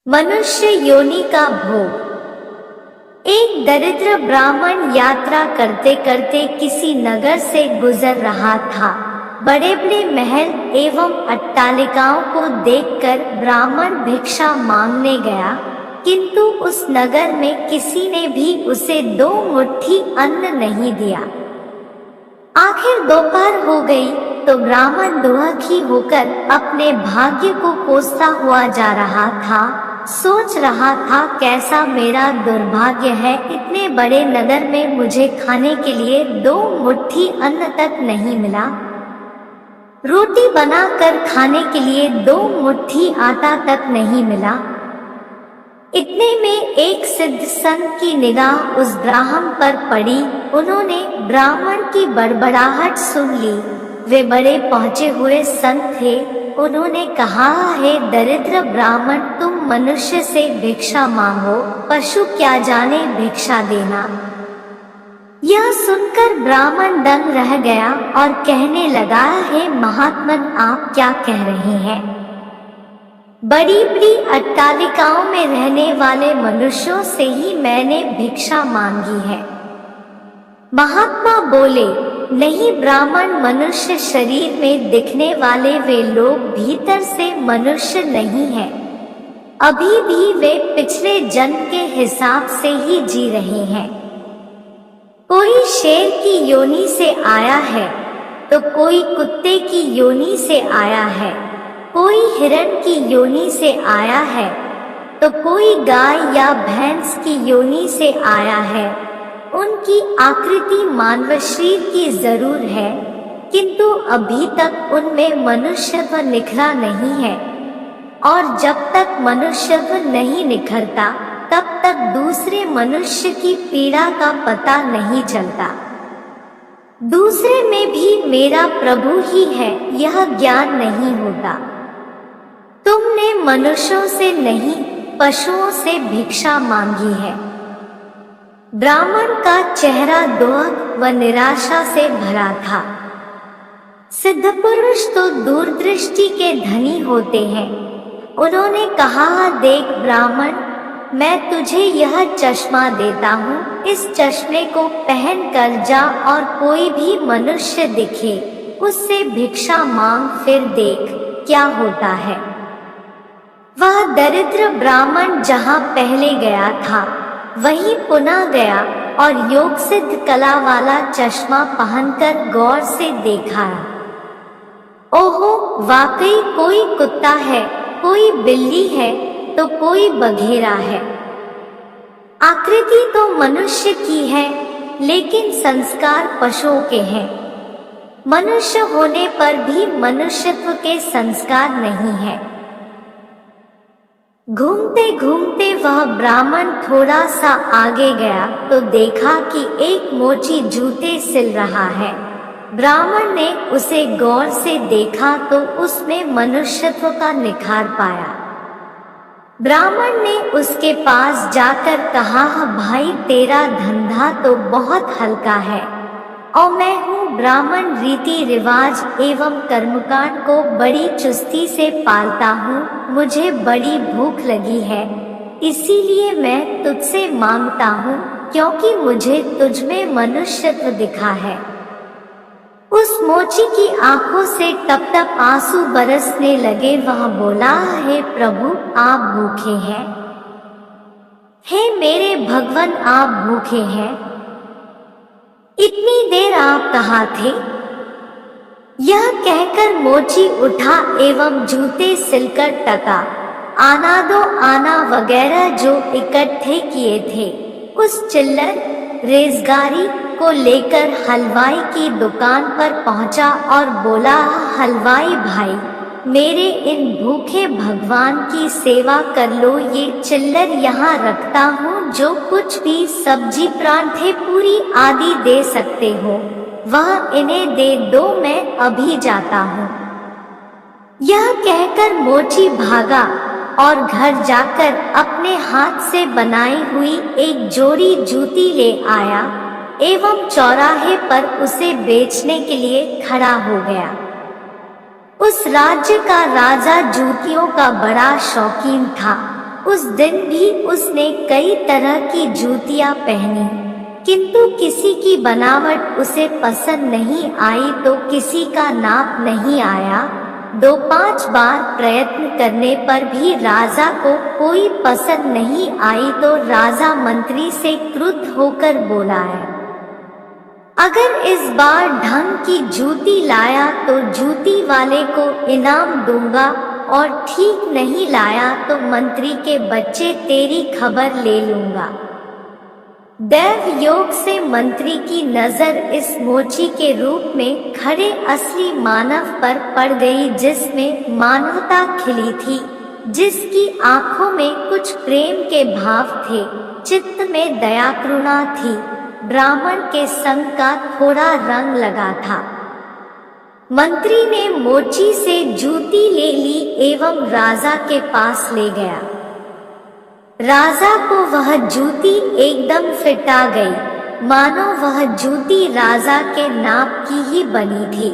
मनुष्य योनि का भोग। एक दरिद्र ब्राह्मण यात्रा करते करते किसी नगर से गुजर रहा था। बड़े बड़े महल एवं अट्टालिकाओं को देखकर ब्राह्मण भिक्षा मांगने गया, किंतु उस नगर में किसी ने भी उसे 2 मुट्ठी अन्न नहीं दिया। आखिर दोपहर हो गई तो ब्राह्मण दुखी होकर अपने भाग्य को कोसता हुआ जा रहा था। सोच रहा था, कैसा मेरा दुर्भाग्य है, इतने बड़े नगर में मुझे खाने के लिए 2 मुट्ठी अन्न तक नहीं मिला। रोटी बनाकर खाने के लिए 2 मुट्ठी आटा तक नहीं मिला। इतने में एक सिद्ध संत की निगाह उस ब्राह्मण पर पड़ी। उन्होंने ब्राह्मण की बड़बड़ाहट सुन ली। वे बड़े पहुंचे हुए संत थे। उन्होंने कहा, हे दरिद्र ब्राह्मण, तुम मनुष्य से भिक्षा मांगो, पशु क्या जाने भिक्षा देना। यह सुनकर ब्राह्मण दंग रह गया और कहने लगा, हे महात्मन, आप क्या कह रहे हैं? बड़ी बड़ी अट्टालिकाओं में रहने वाले मनुष्यों से ही मैंने भिक्षा मांगी है। महात्मा बोले, नहीं ब्राह्मण, मनुष्य शरीर में दिखने वाले वे लोग भीतर से मनुष्य नहीं हैं। अभी भी वे पिछले जन्म के हिसाब से ही जी रहे हैं। कोई शेर की योनि से आया है तो कोई कुत्ते की योनि से आया है, कोई हिरण की योनि से आया है तो कोई गाय या भैंस की योनि से आया है। उनकी आकृति मानव शरीर की जरूर है, किंतु अभी तक उनमें मनुष्यत्व निखरा नहीं है, और जब तक मनुष्यत्व नहीं निखरता तब तक दूसरे मनुष्य की पीड़ा का पता नहीं चलता। दूसरे में भी मेरा प्रभु ही है, यह ज्ञान नहीं होता। तुमने मनुष्यों से नहीं, पशुओं से भिक्षा मांगी है। ब्राह्मण का चेहरा दुख व निराशा से भरा था। सिद्ध पुरुष तो दूरदृष्टि के धनी होते हैं। उन्होंने कहा, देख ब्राह्मण, मैं तुझे यह चश्मा देता हूँ, इस चश्मे को पहन कर जा और कोई भी मनुष्य दिखे उससे भिक्षा मांग, फिर देख क्या होता है। वह दरिद्र ब्राह्मण जहाँ पहले गया था वहीं पुनः गया और योग सिद्ध कला वाला चश्मा पहनकर गौर से देखा। ओहो, वाकई कोई कुत्ता है, कोई बिल्ली है तो कोई बघेरा है। आकृति तो मनुष्य की है, लेकिन संस्कार पशुओं के हैं। मनुष्य होने पर भी मनुष्यत्व के संस्कार नहीं है। घूमते घूमते वह ब्राह्मण थोड़ा सा आगे गया तो देखा कि एक मोची जूते सिल रहा है। ब्राह्मण ने उसे गौर से देखा तो उसमें मनुष्यत्व का निखार पाया। ब्राह्मण ने उसके पास जाकर कहा, भाई तेरा धंधा तो बहुत हल्का है और मैं हूँ ब्राह्मण, रीति रिवाज एवं कर्मकांड को बड़ी चुस्ती से पालता हूँ। मुझे बड़ी भूख लगी है, इसीलिए मैं तुझसे मांगता हूँ, क्योंकि मुझे तुझमें मनुष्यत्व दिखा है। उस मोची की आंखों से टप टप आंसू बरसने लगे। वह बोला, हे प्रभु, आप भूखे हैं। हे मेरे भगवान, आप भूखे हैं। इतनी देर आप कहाँ थे? यह कहकर मोची उठा एवं जूते सिलकर टका, आना दो आना वगैरह जो इकट्ठे किए थे उस चिल्लर रेजगारी को लेकर हलवाई की दुकान पर पहुंचा और बोला, हलवाई भाई, मेरे इन भूखे भगवान की सेवा कर लो। ये चिल्लर यहाँ रखता हूँ, जो कुछ भी सब्जी परांठे पूरी आदि दे सकते हो वह इन्हें दे दो, मैं अभी जाता हूँ। यह कहकर मोची भागा और घर जाकर अपने हाथ से बनाई हुई एक जोड़ी जूती ले आया एवं चौराहे पर उसे बेचने के लिए खड़ा हो गया। उस राज्य का राजा जूतियों का बड़ा शौकीन था। उस दिन भी उसने कई तरह की जूतियां पहनी, किंतु किसी की बनावट उसे पसंद नहीं आई तो किसी का नाप नहीं आया। 2-5 बार प्रयत्न करने पर भी राजा को कोई पसंद नहीं आई तो राजा मंत्री से क्रुद्ध होकर बोला है, अगर इस बार ढंग की जूती लाया तो जूती वाले को इनाम दूंगा और ठीक नहीं लाया तो मंत्री के बच्चे तेरी खबर ले लूंगा। दैव योग से मंत्री की नजर इस मोची के रूप में खड़े असली मानव पर पड़ गई, जिसमें मानवता खिली थी, जिसकी आंखों में कुछ प्रेम के भाव थे, चित्त में दया करुणा थी, ब्राह्मण के संग का थोड़ा रंग लगा था। मंत्री ने मोची से जूती ले ली एवं राजा के पास ले गया। राजा को वह जूती एकदम फिट आ गई, मानो वह जूती राजा के नाप की ही बनी थी।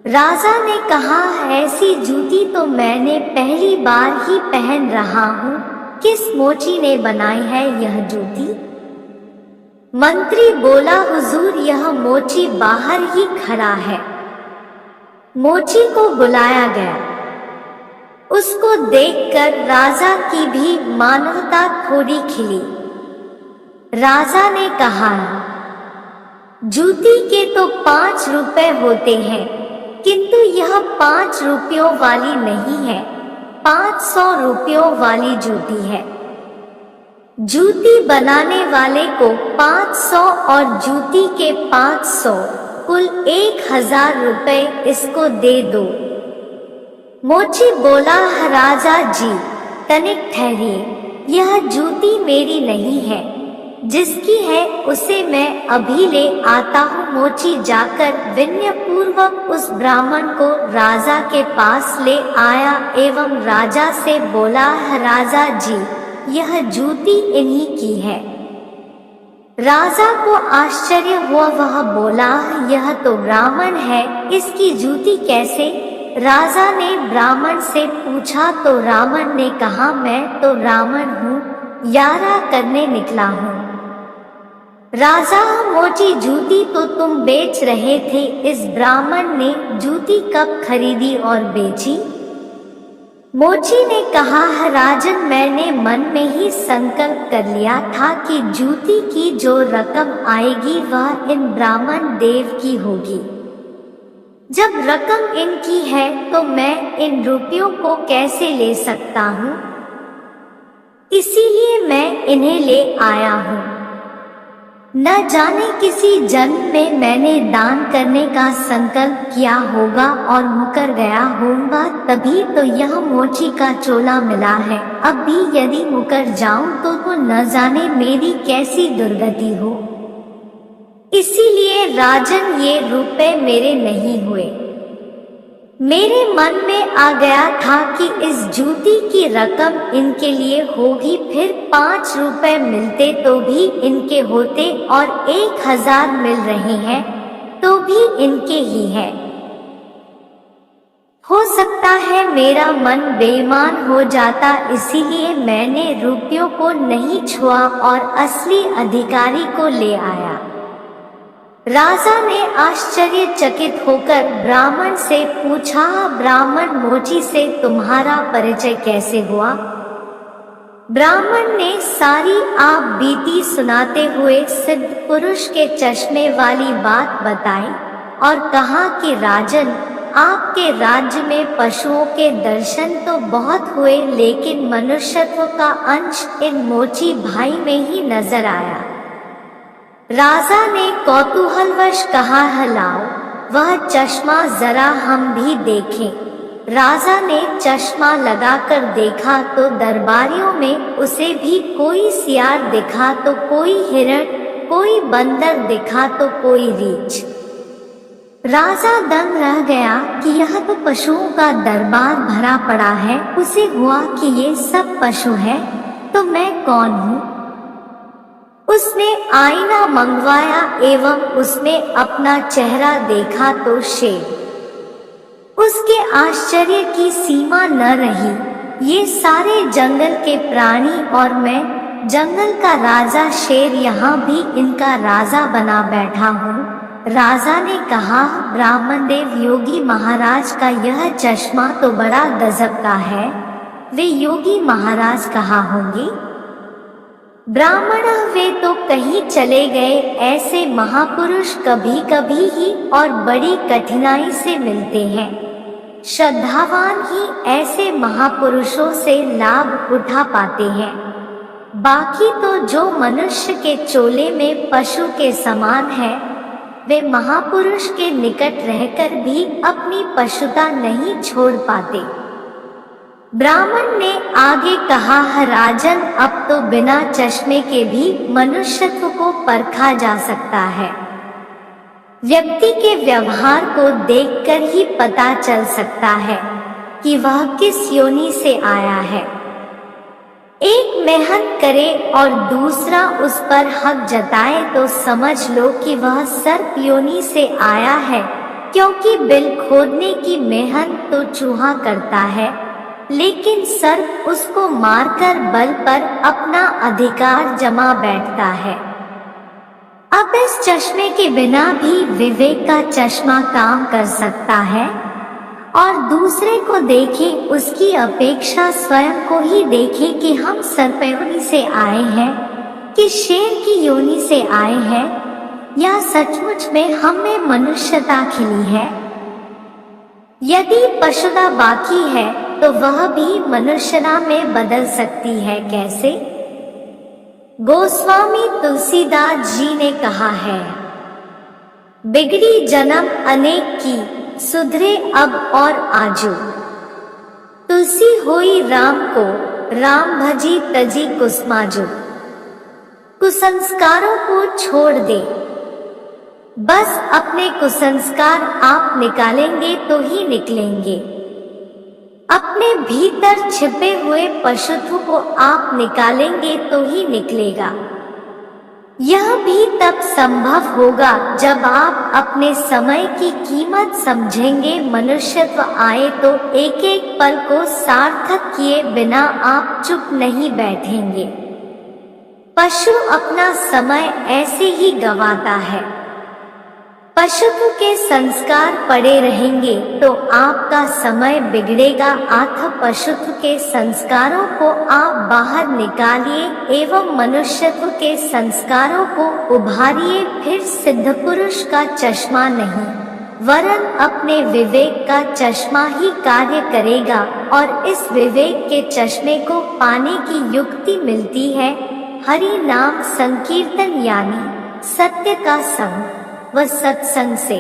राजा ने कहा, ऐसी जूती तो मैंने पहली बार ही पहन रहा हूँ, किस मोची ने बनाई है यह जूती? मंत्री बोला, हुजूर यह मोची बाहर ही खड़ा है। मोची को बुलाया गया। उसको देखकर राजा की भी मानवता थोड़ी खिली। राजा ने कहा, जूती के तो 5 रुपए होते हैं, किंतु यह 5 रुपयों वाली नहीं है, 500 रुपयों वाली जूती है। जूती बनाने वाले को 500 और जूती के 500, कुल 1000 रुपए इसको दे दो। मोची बोला, राजा जी तनिक ठहरिए, यह जूती मेरी नहीं है, जिसकी है उसे मैं अभी ले आता हूँ। मोची जाकर विनय पूर्वक उस ब्राह्मण को राजा के पास ले आया एवं राजा से बोला, राजा जी यह जूती इन्हीं की है। राजा को आश्चर्य हुआ, वह बोला, यह तो ब्राह्मण है, इसकी जूती कैसे? राजा ने ब्राह्मण से पूछा तो ब्राह्मण ने कहा, मैं तो ब्राह्मण हूँ, यारा करने निकला हूँ। राजा, मोची जूती तो तुम बेच रहे थे, इस ब्राह्मण ने जूती कब खरीदी और बेची? मोची ने कहा, राजन मैंने मन में ही संकल्प कर लिया था कि जूती की जो रकम आएगी वह इन ब्राह्मण देव की होगी। जब रकम इनकी है तो मैं इन रुपयों को कैसे ले सकता हूँ, इसीलिए मैं इन्हें ले आया हूँ। न जाने किसी जन्म में मैंने दान करने का संकल्प किया होगा और मुकर गया होऊंगा, तभी तो यह मोची का चोला मिला है। अब भी यदि मुकर जाऊं तो न जाने मेरी कैसी दुर्गति हो। इसीलिए राजन ये रुपए मेरे नहीं हुए। मेरे मन में आ गया था कि इस जूती की रकम इनके लिए होगी, फिर 5 रुपए मिलते तो भी इनके होते और 1000 मिल रहे हैं तो भी इनके ही है। हो सकता है मेरा मन बेईमान हो जाता, इसीलिए मैंने रुपयों को नहीं छुआ और असली अधिकारी को ले आया। राजा ने आश्चर्यचकित होकर ब्राह्मण से पूछा, ब्राह्मण, मोची से तुम्हारा परिचय कैसे हुआ? ब्राह्मण ने सारी आप बीती सुनाते हुए सिद्ध पुरुष के चश्मे वाली बात बताई और कहा कि राजन, आपके राज्य में पशुओं के दर्शन तो बहुत हुए, लेकिन मनुष्यत्व का अंश इन मोची भाई में ही नजर आया। राजा ने कौतूहलवश कहा, लाओ वह चश्मा जरा हम भी देखें। राजा ने चश्मा लगाकर देखा तो दरबारियों में उसे भी कोई सियार दिखा तो कोई हिरण, कोई बंदर दिखा तो कोई रीछ। राजा दंग रह गया कि यह तो पशुओं का दरबार भरा पड़ा है। उसे हुआ कि ये सब पशु हैं, तो मैं कौन हूँ? उसने आईना मंगवाया एवं उसमें अपना चेहरा देखा तो शेर। उसके आश्चर्य की सीमा न रही। ये सारे जंगल के प्राणी और मैं जंगल का राजा शेर यहाँ भी इनका राजा बना बैठा हूँ। राजा ने कहा, ब्राह्मण देव योगी महाराज का यह चश्मा तो बड़ा गजब का है। वे योगी महाराज कहाँ होंगे? ब्राह्मण, वे तो कहीं चले गए। ऐसे महापुरुष कभी कभी ही और बड़ी कठिनाई से मिलते हैं। श्रद्धावान ही ऐसे महापुरुषों से लाभ उठा पाते हैं। बाकी तो जो मनुष्य के चोले में पशु के समान है, वे महापुरुष के निकट रहकर भी अपनी पशुता नहीं छोड़ पाते। ब्राह्मण ने आगे कहा, राजन, अब तो बिना चश्मे के भी मनुष्यत्व को परखा जा सकता है। व्यक्ति के व्यवहार को देखकर ही पता चल सकता है कि वह किस योनि से आया है। एक मेहनत करे और दूसरा उस पर हक जताए तो समझ लो कि वह सर्प योनि से आया है, क्योंकि बिल खोदने की मेहनत तो चूहा करता है, लेकिन सर्प उसको मारकर बल पर अपना अधिकार जमा बैठता है। अब इस चश्मे के बिना भी विवेक का चश्मा काम कर सकता है। और दूसरे को देखें, उसकी अपेक्षा स्वयं को ही देखें कि हम सर्प योनि से आए हैं कि शेर की योनि से आए हैं, या सचमुच में हम में मनुष्यता खिली है। यदि पशुता बाकी है तो वह भी मनुष्यता में बदल सकती है। कैसे? गोस्वामी तुलसीदास जी ने कहा है, बिगड़ी जन्म अनेक की, सुधरे अब और आजू। तुलसी होई राम को, राम भजी तजी कुसमाजू। कुसंस्कारों को छोड़ दे, बस अपने कुसंस्कार आप निकालेंगे तो ही निकलेंगे। अपने भीतर छिपे हुए पशुत्व को आप निकालेंगे तो ही निकलेगा। यह भी तब संभव होगा जब आप अपने समय की कीमत समझेंगे। मनुष्यत्व आए तो एक एक पल को सार्थक किए बिना आप चुप नहीं बैठेंगे। पशु अपना समय ऐसे ही गंवाता है। पशुत्व के संस्कार पड़े रहेंगे तो आपका समय बिगड़ेगा। अतः पशुत्व के संस्कारों को आप बाहर निकालिए एवं मनुष्यत्व के संस्कारों को उभारिए। फिर सिद्ध पुरुष का चश्मा नहीं, वरन अपने विवेक का चश्मा ही कार्य करेगा। और इस विवेक के चश्मे को पाने की युक्ति मिलती है हरि नाम संकीर्तन, यानी सत्य का संग व सत्संग से।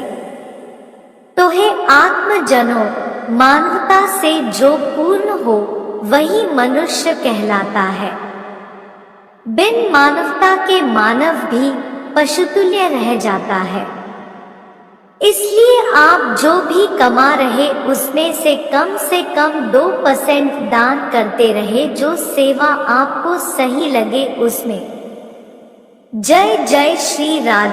तो हे आत्मजनों, मानवता से जो पूर्ण हो वही मनुष्य कहलाता है। बिन मानवता के मानव भी पशुतुल्य रह जाता है। इसलिए आप जो भी कमा रहे उसमें से कम 2% दान करते रहे। जो सेवा आपको सही लगे उसमें। जय जय श्री राधे।